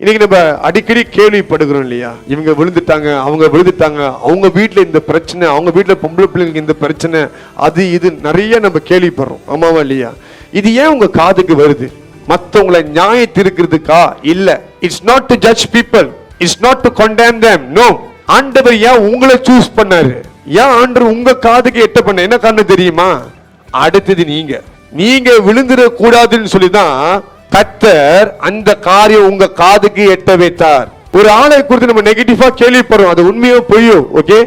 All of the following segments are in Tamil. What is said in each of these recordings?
இன்னைக்கு நம்ம அடிக்கடி கேள்விப்படுகிறோம் இல்லையா, இவங்க விழுந்துட்டாங்க, அவங்க விழுந்துட்டாங்க, அவங்க வீட்டுல இந்த பிரச்சனை, அவங்க வீட்டுல பொம்பளை பிள்ளைங்களுக்கு இந்த பிரச்சனை, அது இது நிறைய நம்ம கேள்விப்படுறோம். ஆமாவா இல்லையா? இது ஏன் உங்க காதுக்கு வருது? மற்றவங்களை நியாயத்திருக்கிறதுக்கா? இல்ல. It's not to judge people, it's not to condemn them. No. ஆண்டவர் ஏன் உங்களை சூஸ் பண்ணாரு? ஏன் ஆண்டவர் உங்க காதுக்கு எட்ட பண்ண? என்ன காரணம் தெரியுமா? அடுத்தது நீங்க விழுந்துட கூடாதுன்னு சொல்லிதான் கர்த்தர் அந்த காரியம் உங்க காதுக்கு எட்ட வைத்தார். ஒரு ஆளை குறித்து நம்ம நெகட்டிவா கேள்விப்படுறோம், அது உண்மையோ பொய்யோ, ஓகே,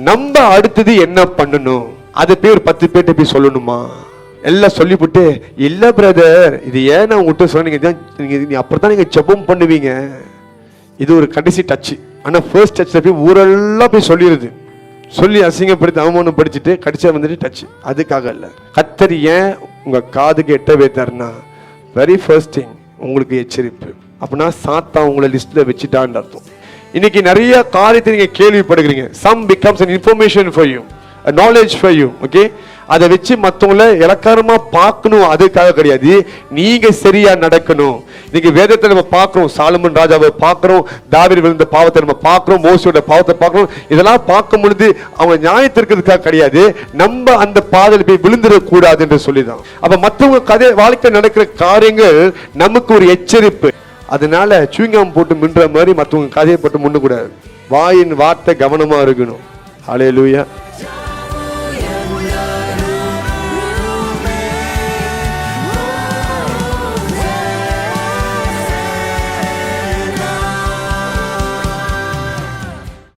நம்ம அடுத்தது என்ன பண்ணணும்? அது பேர் 10 பேர்ட்ட போய் சொல்லணுமா? எல்லாம் சொல்லிவிட்டு, இல்ல பிரதர், இது ஏன் நான் உங்ககிட்ட சொன்னீங்க, நீ அப்புறம் நீங்க ஜெபம் பண்ணுவீங்க. இது ஒரு கடைசி டச். ஆனா ஃபர்ஸ்ட் டச்ல போய் ஊரெல்லாம் போய் சொல்லிடுது, சொல்லி அசிங்கப்படுத்தி அவமானம் படிச்சுட்டு கடைசியா வந்துட்டு டச். அதுக்காக இல்ல. கர்த்தர் ஏன் உங்க காதுக்கு எட்ட வைத்தார்னா, வெரி ஃபர்ஸ்ட் திங் உங்களுக்கு எச்சரிப்பு. அப்படின்னா சாத்தான் உங்களை லிஸ்ட்ல வச்சுட்டான்னு அர்த்தம். இன்னைக்கு நிறைய காரியத்தை நீங்க கேள்விப்படுகிறீங்க. Some becomes an information for you, a knowledge for you, okay. அதை வச்சு மற்றவங்கள இலக்காரமா பார்க்கணும், அதுக்காக கிடையாது. நீங்க சரியா நடக்கணும். இன்னைக்கு வேதத்தை நம்ம பார்க்கிறோம், சாலமன் ராஜாவை பார்க்கிறோம், தாவீது விழுந்த பாவத்தை நம்ம பார்க்கிறோம், மோசேயோட பாவத்தை பார்க்கிறோம். இதெல்லாம் பார்க்கும் பொழுது அவங்க நியாயத்திற்கிறதுக்காக கிடையாது, நம்ம அந்த பாதையில் போய் விழுந்துடக்கூடாது என்று சொல்லிதான். அப்ப மற்றவங்க கதை வாழ்க்கை நடக்கிற காரியங்கள் நமக்கு ஒரு எச்சரிப்பு. அதனால சூங்காம் போட்டு மின்ற மாதிரி மற்றவங்க கதையை போட்டு முன்னக்கூடாது. வாயின் வார்த்தை கவனமா இருக்கணும். ஹல்லேலூயா.